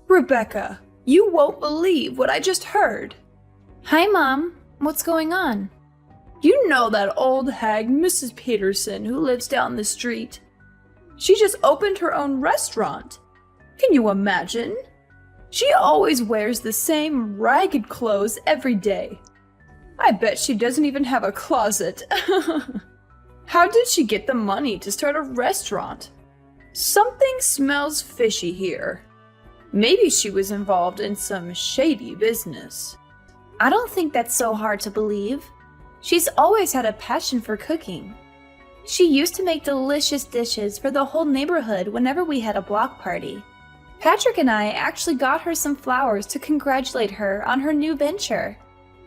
Rebecca, you won't believe what I just heard. Hi, Mom. What's going on? You know that old hag, Mrs. Peterson, who lives down the street? She just opened her own restaurant. Can you imagine? She always wears the same ragged clothes every day. I bet she doesn't even have a closet. How did she get the money to start a restaurant? Something smells fishy here. Maybe she was involved in some shady business. I don't think that's so hard to believe. She's always had a passion for cooking. She used to make delicious dishes for the whole neighborhood whenever we had a block party. Patrick and I actually got her some flowers to congratulate her on her new venture.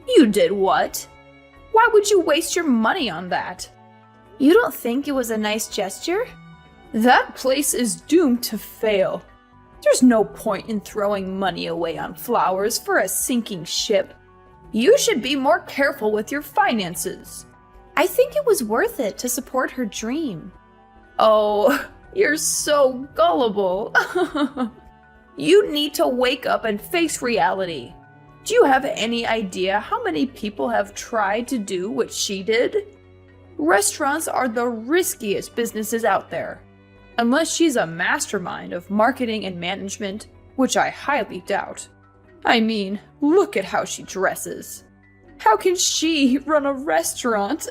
You did what? Why would you waste your money on that? You don't think it was a nice gesture? That place is doomed to fail. There's no point in throwing money away on flowers for a sinking ship. You should be more careful with your finances. I think it was worth it to support her dream. Oh, you're so gullible. You need to wake up and face reality. Do you have any idea how many people have tried to do what she did? Restaurants are the riskiest businesses out there. Unless she's a mastermind of marketing and management, which I highly doubt. I mean, look at how she dresses. How can she run a restaurant?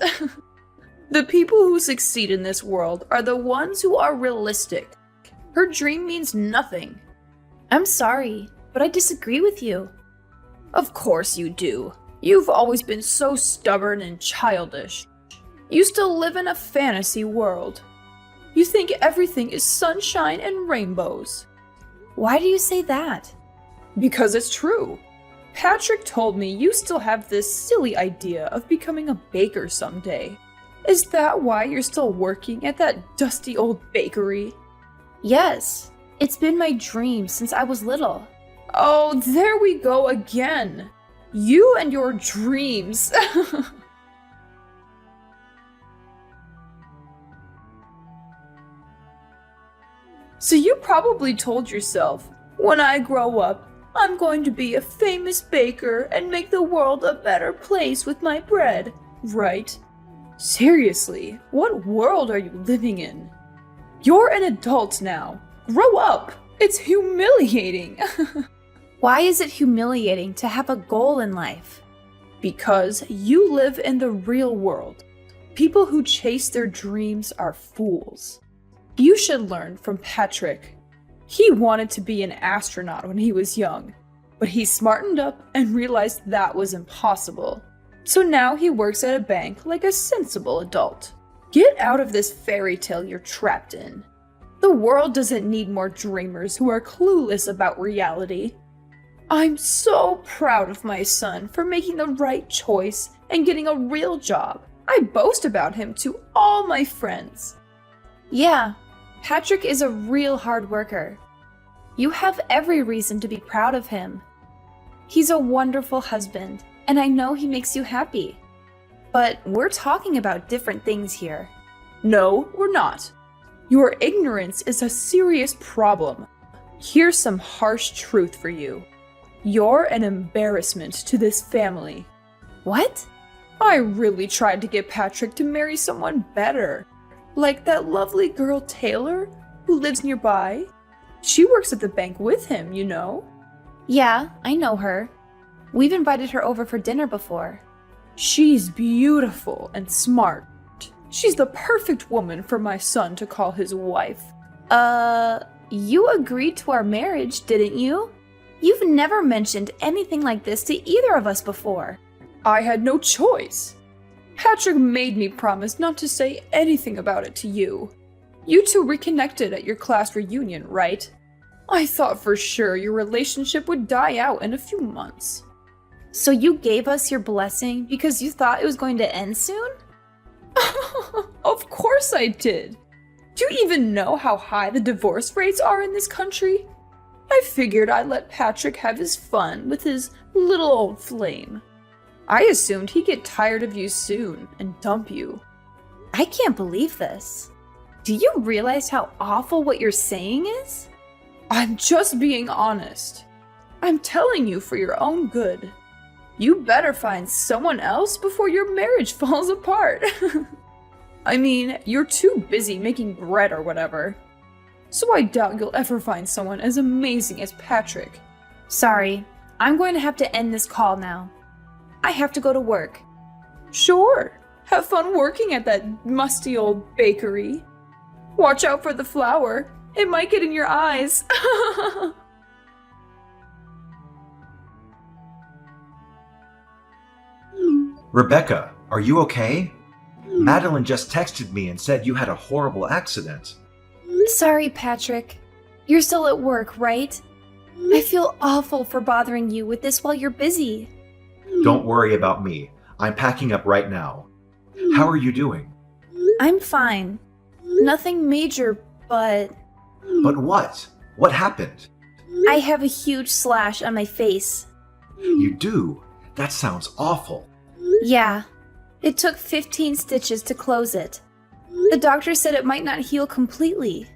The people who succeed in this world are the ones who are realistic. Her dream means nothing. I'm sorry, but I disagree with you. Of course you do. You've always been so stubborn and childish. You still live in a fantasy world. You think everything is sunshine and rainbows. Why do you say that? Because it's true. Patrick told me you still have this silly idea of becoming a baker someday. Is that why you're still working at that dusty old bakery? Yes, it's been my dream since I was little. Oh, there we go again. You and your dreams. So you probably told yourself, when I grow up, I'm going to be a famous baker and make the world a better place with my bread, right? Seriously, what world are you living in? You're an adult now. Grow up. It's humiliating. Why is it humiliating to have a goal in life? Because you live in the real world. People who chase their dreams are fools. You should learn from Patrick. He wanted to be an astronaut when he was young, but he smartened up and realized that was impossible. So now he works at a bank like a sensible adult. Get out of this fairy tale you're trapped in. The world doesn't need more dreamers who are clueless about reality. I'm so proud of my son for making the right choice and getting a real job. I boast about him to all my friends. Yeah, Patrick is a real hard worker. You have every reason to be proud of him. He's a wonderful husband, and I know he makes you happy. But we're talking about different things here. No, we're not. Your ignorance is a serious problem. Here's some harsh truth for you. You're an embarrassment to this family. What? I really tried to get Patrick to marry someone better. Like that lovely girl Taylor, who lives nearby. She works at the bank with him, you know. Yeah, I know her. We've invited her over for dinner before. She's beautiful and smart. She's the perfect woman for my son to call his wife. You agreed to our marriage, didn't you? You've never mentioned anything like this to either of us before. I had no choice. Patrick made me promise not to say anything about it to you. You two reconnected at your class reunion, right? I thought for sure your relationship would die out in a few months. So you gave us your blessing because you thought it was going to end soon? Of course I did. Do you even know how high the divorce rates are in this country? I figured I'd let Patrick have his fun with his little old flame. I assumed he'd get tired of you soon and dump you. I can't believe this. Do you realize how awful what you're saying is? I'm just being honest. I'm telling you for your own good. You better find someone else before your marriage falls apart. I mean, you're too busy making bread or whatever. So I doubt you'll ever find someone as amazing as Patrick. Sorry, I'm going to have to end this call now. I have to go to work. Sure, have fun working at that musty old bakery. Watch out for the flour. It might get in your eyes. Rebecca, are you okay? Madeline just texted me and said you had a horrible accident. Sorry, Patrick. You're still at work, right? I feel awful for bothering you with this while you're busy. Don't worry about me. I'm packing up right now. How are you doing? I'm fine. Nothing major, but But what? What happened? I have a huge slash on my face. You do? That sounds awful. Yeah, it took 15 stitches to close it. The doctor said it might not heal completely.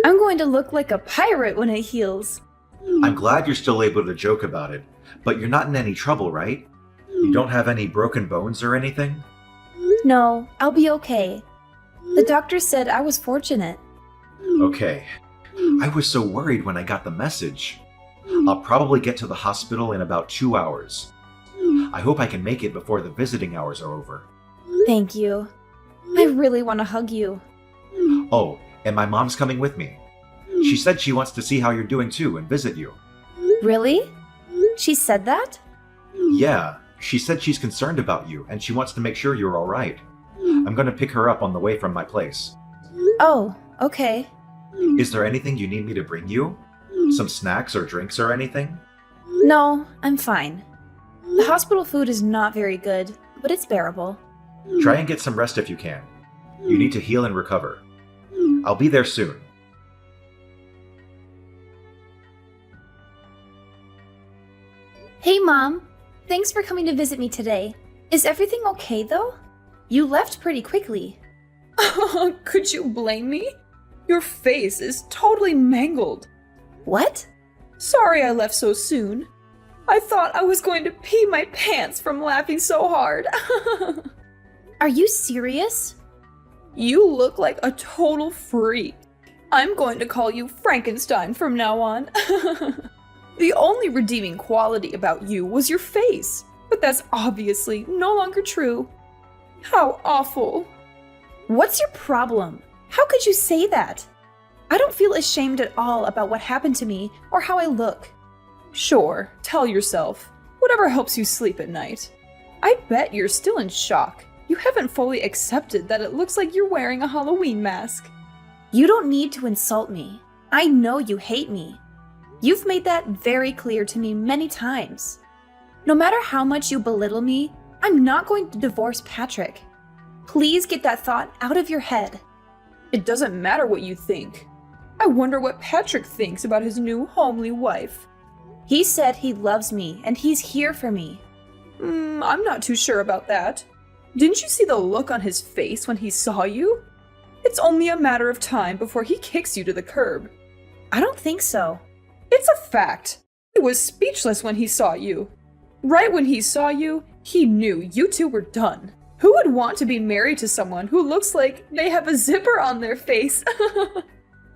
I'm going to look like a pirate when it heals. I'm glad you're still able to joke about it, but you're not in any trouble, right? You don't have any broken bones or anything? No, I'll be okay. The doctor said I was fortunate. Okay. I was so worried when I got the message. I'll probably get to the hospital in about 2 hours. I hope I can make it before the visiting hours are over. Thank you. I really want to hug you. Oh, and my mom's coming with me. She said she wants to see how you're doing too and visit you. Really? She said that? Yeah, she said she's concerned about you and she wants to make sure you're alright. I'm gonna pick her up on the way from my place. Oh, okay. Is there anything you need me to bring you? Some snacks or drinks or anything? No, I'm fine. The hospital food is not very good, but it's bearable. Try and get some rest if you can. You need to heal and recover. I'll be there soon. Hey, Mom. Thanks for coming to visit me today. Is everything okay, though? You left pretty quickly. Could you blame me? Your face is totally mangled. What? Sorry I left so soon. I thought I was going to pee my pants from laughing so hard. Are you serious? You look like a total freak. I'm going to call you Frankenstein from now on. The only redeeming quality about you was your face, but that's obviously no longer true. How awful. What's your problem? How could you say that? I don't feel ashamed at all about what happened to me or how I look. Sure, tell yourself. Whatever helps you sleep at night. I bet you're still in shock. You haven't fully accepted that it looks like you're wearing a Halloween mask. You don't need to insult me. I know you hate me. You've made that very clear to me many times. No matter how much you belittle me, I'm not going to divorce Patrick. Please get that thought out of your head. It doesn't matter what you think. I wonder what Patrick thinks about his new homely wife. He said he loves me and he's here for me. I'm not too sure about that. Didn't you see the look on his face when he saw you? It's only a matter of time before he kicks you to the curb. I don't think so. It's a fact. He was speechless when he saw you. Right when he saw you, he knew you two were done. Who would want to be married to someone who looks like they have a zipper on their face?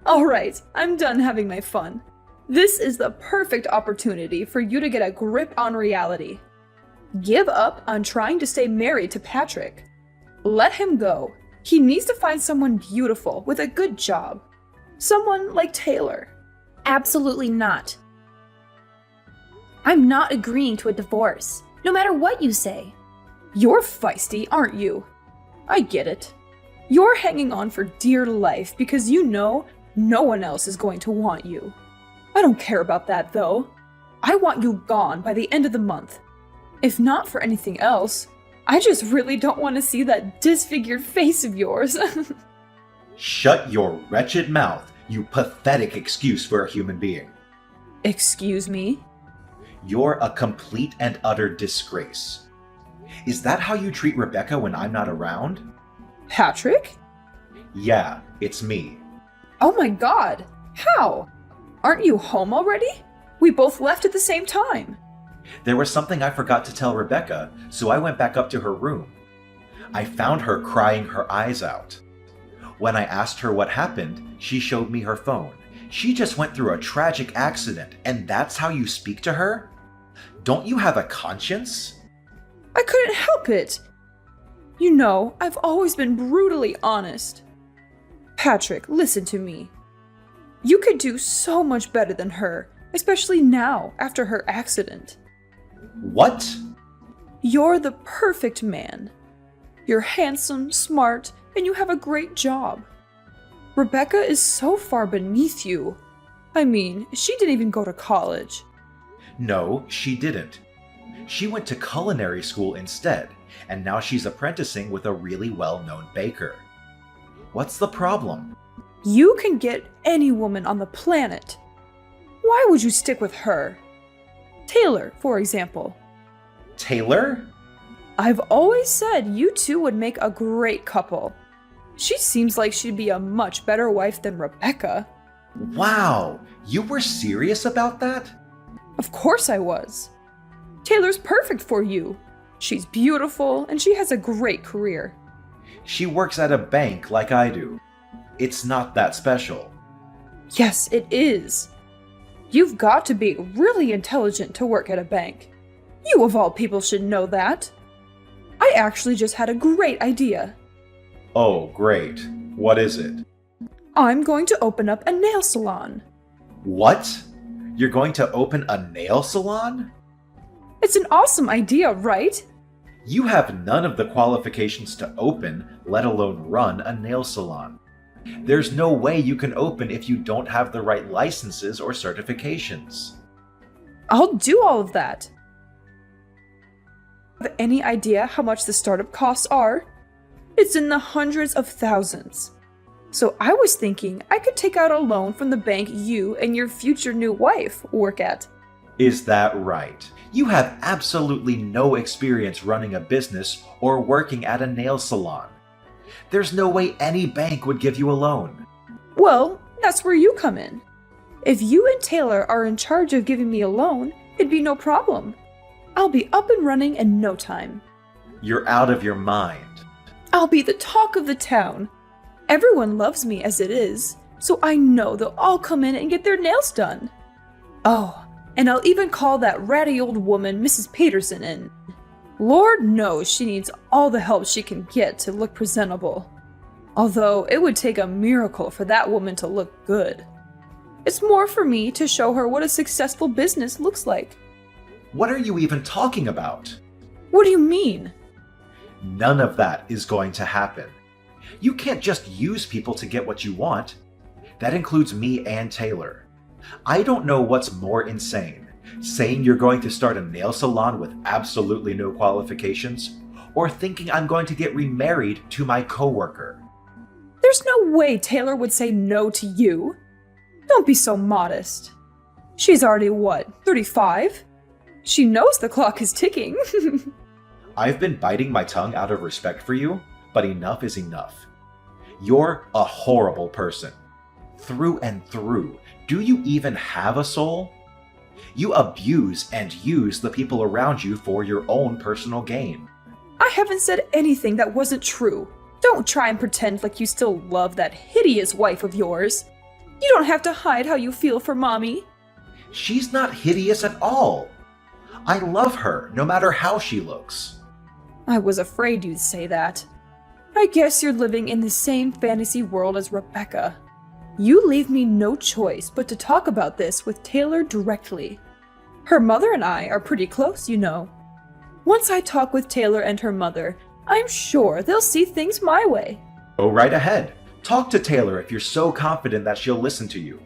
Alright, I'm done having my fun. This is the perfect opportunity for you to get a grip on reality. Give up on trying to stay married to Patrick. Let him go. He needs to find someone beautiful with a good job. Someone like Taylor. Absolutely not. I'm not agreeing to a divorce, no matter what you say. You're feisty, aren't you? I get it. You're hanging on for dear life because you know no one else is going to want you. I don't care about that, though. I want you gone by the end of the month. If not for anything else, I just really don't want to see that disfigured face of yours. Shut your wretched mouth, you pathetic excuse for a human being. Excuse me? You're a complete and utter disgrace. Is that how you treat Rebecca when I'm not around? Patrick? Yeah, it's me. Oh my god! How? Aren't you home already? We both left at the same time. There was something I forgot to tell Rebecca, so I went back up to her room. I found her crying her eyes out. When I asked her what happened, she showed me her phone. She just went through a tragic accident, and that's how you speak to her? Don't you have a conscience? I couldn't help it. You know, I've always been brutally honest. Patrick, listen to me. You could do so much better than her, especially now, after her accident. What? You're the perfect man. You're handsome, smart, and you have a great job. Rebecca is so far beneath you. I mean, she didn't even go to college. No, she didn't. She went to culinary school instead, and now she's apprenticing with a really well-known baker. What's the problem? You can get any woman on the planet. Why would you stick with her? Taylor, for example. Taylor? I've always said you two would make a great couple. She seems like she'd be a much better wife than Rebecca. Wow, you were serious about that? Of course I was. Taylor's perfect for you. She's beautiful and she has a great career. She works at a bank like I do. It's not that special. Yes, it is. You've got to be really intelligent to work at a bank. You of all people should know that. I actually just had a great idea. Oh, great. What is it? I'm going to open up a nail salon. What? You're going to open a nail salon? It's an awesome idea, right? You have none of the qualifications to open, let alone run a nail salon. There's no way you can open if you don't have the right licenses or certifications. I'll do all of that. Have any idea how much the startup costs are? It's in the hundreds of thousands. So I was thinking I could take out a loan from the bank you and your future new wife work at. Is that right? You have absolutely no experience running a business or working at a nail salon. There's no way any bank would give you a loan. Well, that's where you come in. If you and Taylor are in charge of giving me a loan, it'd be no problem. I'll be up and running in no time. You're out of your mind. I'll be the talk of the town. Everyone loves me as it is, so I know they'll all come in and get their nails done. Oh, and I'll even call that ratty old woman Mrs. Peterson in. Lord knows she needs all the help she can get to look presentable. Although it would take a miracle for that woman to look good. It's more for me to show her what a successful business looks like. What are you even talking about? What do you mean? None of that is going to happen. You can't just use people to get what you want. That includes me and Taylor. I don't know what's more insane, saying you're going to start a nail salon with absolutely no qualifications, or thinking I'm going to get remarried to my coworker. There's no way Taylor would say no to you. Don't be so modest. She's already, 35? She knows the clock is ticking. I've been biting my tongue out of respect for you, but enough is enough. You're a horrible person. Through and through. Do you even have a soul? You abuse and use the people around you for your own personal gain. I haven't said anything that wasn't true. Don't try and pretend like you still love that hideous wife of yours. You don't have to hide how you feel for Mommy. She's not hideous at all. I love her, no matter how she looks. I was afraid you'd say that. I guess you're living in the same fantasy world as Rebecca. You leave me no choice but to talk about this with Taylor directly. Her mother and I are pretty close, you know. Once I talk with Taylor and her mother, I'm sure they'll see things my way. Go right ahead. Talk to Taylor if you're so confident that she'll listen to you.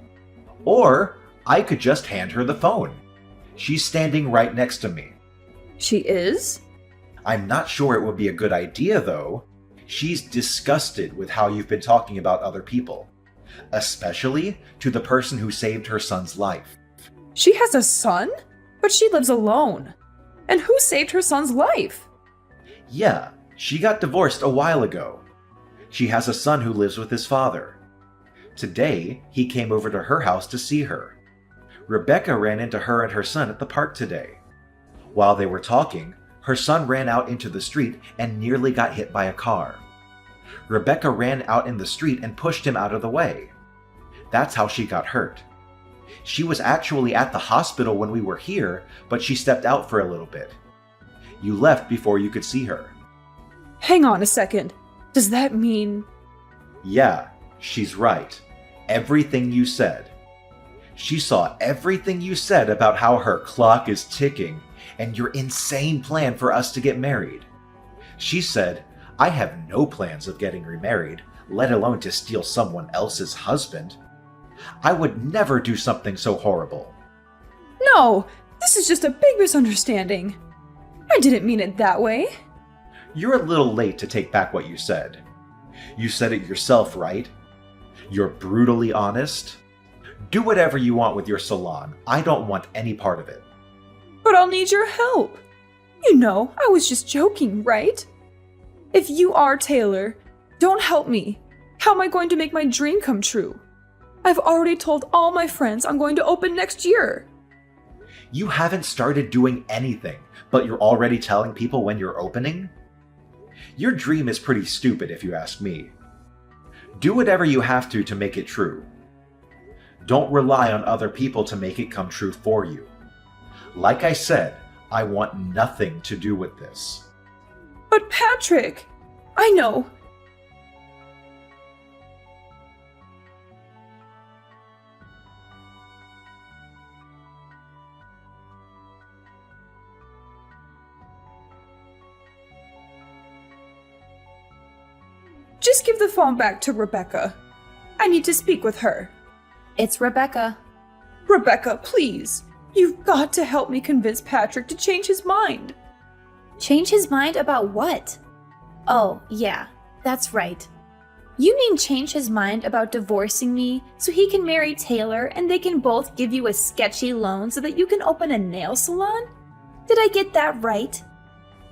Or I could just hand her the phone. She's standing right next to me. She is? I'm not sure it would be a good idea, though. She's disgusted with how you've been talking about other people, especially to the person who saved her son's life. She has a son? But she lives alone. And who saved her son's life? Yeah, she got divorced a while ago. She has a son who lives with his father. Today, he came over to her house to see her. Rebecca ran into her and her son at the park today. While they were talking, her son ran out into the street and nearly got hit by a car. Rebecca ran out in the street and pushed him out of the way. That's how she got hurt. She was actually at the hospital when we were here, but she stepped out for a little bit. You left before you could see her. Hang on a second. Does that mean... Yeah, she's right. Everything you said. She saw everything you said about how her clock is ticking and your insane plan for us to get married. She said, I have no plans of getting remarried, let alone to steal someone else's husband. I would never do something so horrible. No, this is just a big misunderstanding. I didn't mean it that way. You're a little late to take back what you said. You said it yourself, right? You're brutally honest. Do whatever you want with your salon. I don't want any part of it. But I'll need your help. You know, I was just joking, right? If you are Taylor, don't help me. How am I going to make my dream come true? I've already told all my friends I'm going to open next year. You haven't started doing anything, but you're already telling people when you're opening? Your dream is pretty stupid if you ask me. Do whatever you have to make it true. Don't rely on other people to make it come true for you. Like I said, I want nothing to do with this. But Patrick, I know. Just give the phone back to Rebecca. I need to speak with her. It's Rebecca. Rebecca, please. You've got to help me convince Patrick to change his mind. Change his mind about what? Oh, yeah, that's right. You mean change his mind about divorcing me so he can marry Taylor and they can both give you a sketchy loan so that you can open a nail salon? Did I get that right?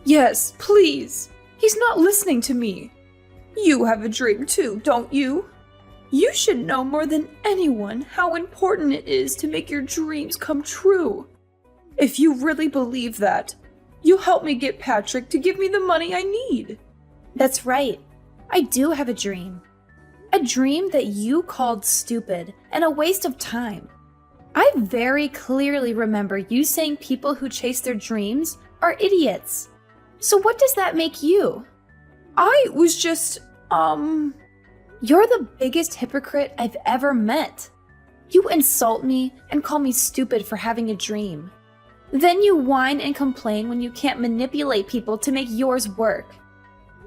Yes, please. He's not listening to me. You have a dream too, don't you? You should know more than anyone how important it is to make your dreams come true. If you really believe that, you'll help me get Patrick to give me the money I need. That's right. I do have a dream. A dream that you called stupid and a waste of time. I very clearly remember you saying people who chase their dreams are idiots. So what does that make you? I was just, You're the biggest hypocrite I've ever met. You insult me and call me stupid for having a dream. Then you whine and complain when you can't manipulate people to make yours work.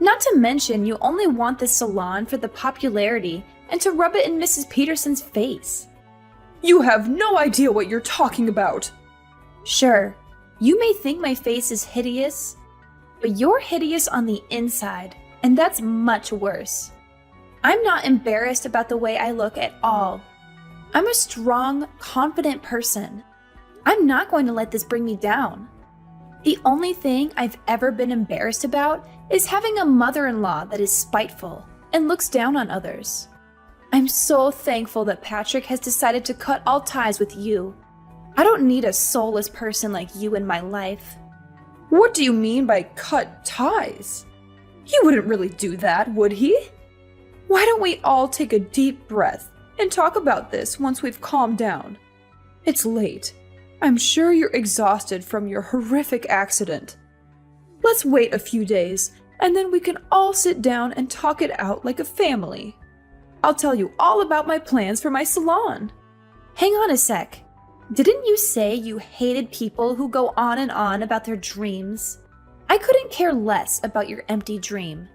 Not to mention, you only want this salon for the popularity and to rub it in Mrs. Peterson's face. You have no idea what you're talking about. Sure, you may think my face is hideous, but you're hideous on the inside, and that's much worse. I'm not embarrassed about the way I look at all. I'm a strong, confident person. I'm not going to let this bring me down. The only thing I've ever been embarrassed about is having a mother-in-law that is spiteful and looks down on others. I'm so thankful that Patrick has decided to cut all ties with you. I don't need a soulless person like you in my life. What do you mean by cut ties? He wouldn't really do that, would he? Why don't we all take a deep breath and talk about this once we've calmed down? It's late. I'm sure you're exhausted from your horrific accident. Let's wait a few days, and then we can all sit down and talk it out like a family. I'll tell you all about my plans for my salon. Hang on a sec. Didn't you say you hated people who go on and on about their dreams? I couldn't care less about your empty dream.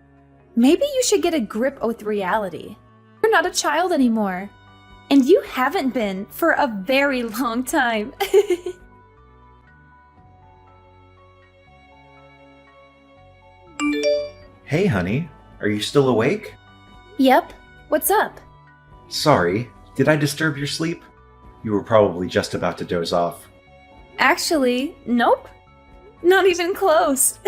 Maybe you should get a grip with reality. You're not a child anymore. And you haven't been for a very long time. Hey, honey. Are you still awake? Yep. What's up? Sorry, did I disturb your sleep? You were probably just about to doze off. Actually, nope. Not even close.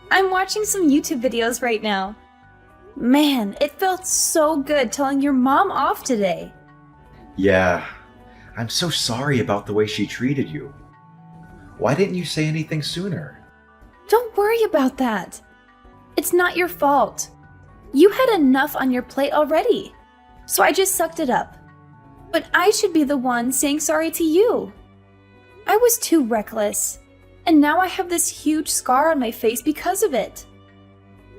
I'm watching some YouTube videos right now. Man, it felt so good telling your mom off today. Yeah, I'm so sorry about the way she treated you. Why didn't you say anything sooner? Don't worry about that. It's not your fault. You had enough on your plate already, so I just sucked it up. But I should be the one saying sorry to you. I was too reckless, and now I have this huge scar on my face because of it.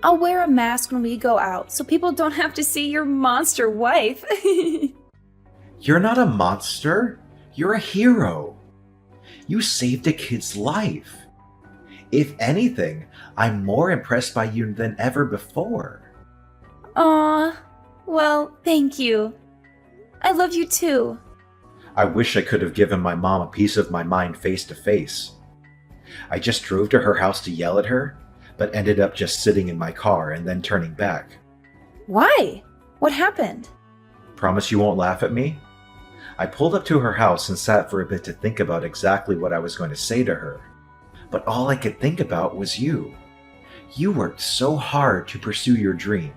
I'll wear a mask when we go out so people don't have to see your monster wife. You're not a monster. You're a hero. You saved a kid's life. If anything, I'm more impressed by you than ever before. Aw, well, thank you. I love you too. I wish I could have given my mom a piece of my mind face to face. I just drove to her house to yell at her, but ended up just sitting in my car and then turning back. Why? What happened? Promise you won't laugh at me? I pulled up to her house and sat for a bit to think about exactly what I was going to say to her. But all I could think about was you. You worked so hard to pursue your dream.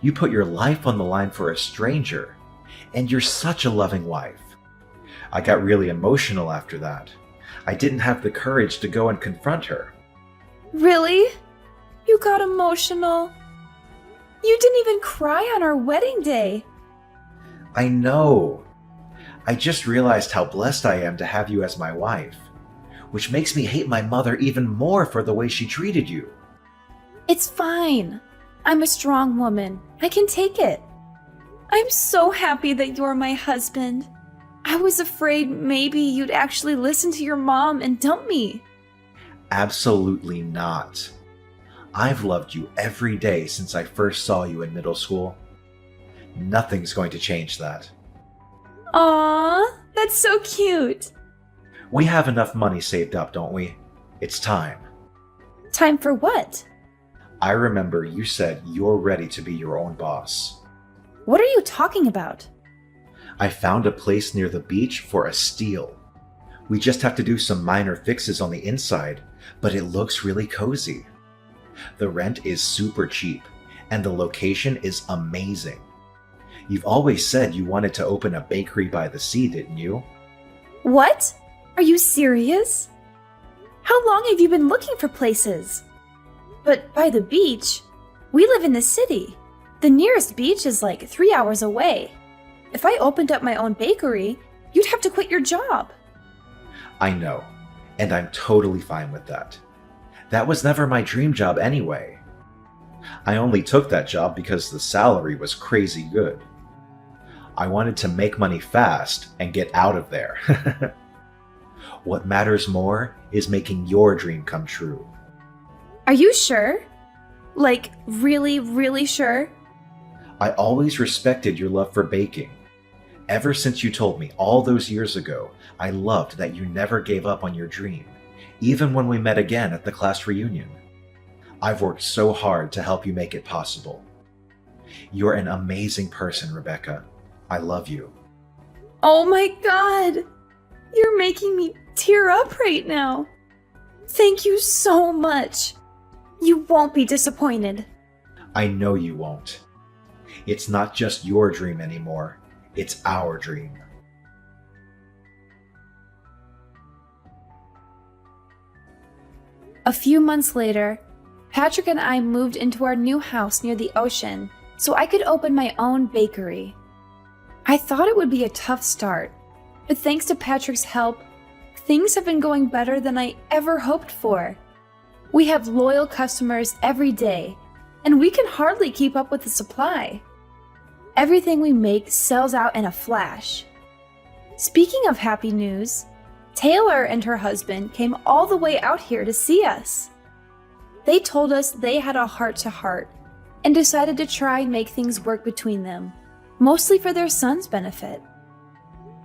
You put your life on the line for a stranger. And you're such a loving wife. I got really emotional after that. I didn't have the courage to go and confront her. Really? You got emotional? You didn't even cry on our wedding day. I know. I just realized how blessed I am to have you as my wife, which makes me hate my mother even more for the way she treated you. It's fine. I'm a strong woman. I can take it. I'm so happy that you're my husband. I was afraid maybe you'd actually listen to your mom and dump me. Absolutely not. I've loved you every day since I first saw you in middle school. Nothing's going to change that. Aww, that's so cute. We have enough money saved up, don't we? It's time. Time for what? I remember you said you're ready to be your own boss. What are you talking about? I found a place near the beach for a steal. We just have to do some minor fixes on the inside, but it looks really cozy. The rent is super cheap, and the location is amazing. You've always said you wanted to open a bakery by the sea, didn't you? What? Are you serious? How long have you been looking for places? But by the beach? We live in the city. The nearest beach is like 3 hours away. If I opened up my own bakery, you'd have to quit your job. I know, and I'm totally fine with that. That was never my dream job anyway. I only took that job because the salary was crazy good. I wanted to make money fast and get out of there. What matters more is making your dream come true. Are you sure? Like, really, really sure? I always respected your love for baking. Ever since you told me all those years ago, I loved that you never gave up on your dream, even when we met again at the class reunion. I've worked so hard to help you make it possible. You're an amazing person, Rebecca. I love you. Oh my god! You're making me tear up right now. Thank you so much. You won't be disappointed. I know you won't. It's not just your dream anymore. It's our dream. A few months later, Patrick and I moved into our new house near the ocean so I could open my own bakery. I thought it would be a tough start, but thanks to Patrick's help, things have been going better than I ever hoped for. We have loyal customers every day, and we can hardly keep up with the supply. Everything we make sells out in a flash. Speaking of happy news, Taylor and her husband came all the way out here to see us. They told us they had a heart-to-heart and decided to try and make things work between them, mostly for their son's benefit.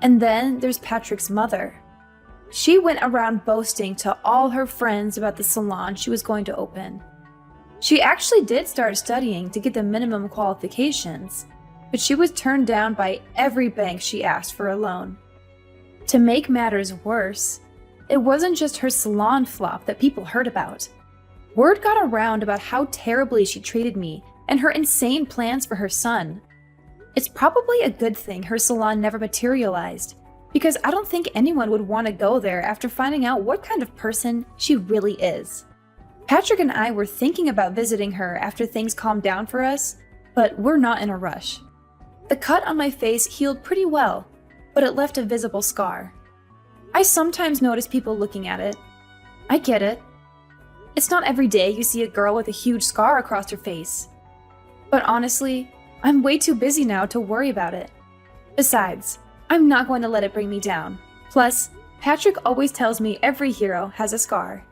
And then there's Patrick's mother. She went around boasting to all her friends about the salon she was going to open. She actually did start studying to get the minimum qualifications, but she was turned down by every bank she asked for a loan. To make matters worse, it wasn't just her salon flop that people heard about. Word got around about how terribly she treated me and her insane plans for her son. It's probably a good thing her salon never materialized, because I don't think anyone would want to go there after finding out what kind of person she really is. Patrick and I were thinking about visiting her after things calmed down for us, but we're not in a rush. The cut on my face healed pretty well, but it left a visible scar. I sometimes notice people looking at it. I get it. It's not every day you see a girl with a huge scar across her face. But honestly, I'm way too busy now to worry about it. Besides, I'm not going to let it bring me down. Plus, Patrick always tells me every hero has a scar.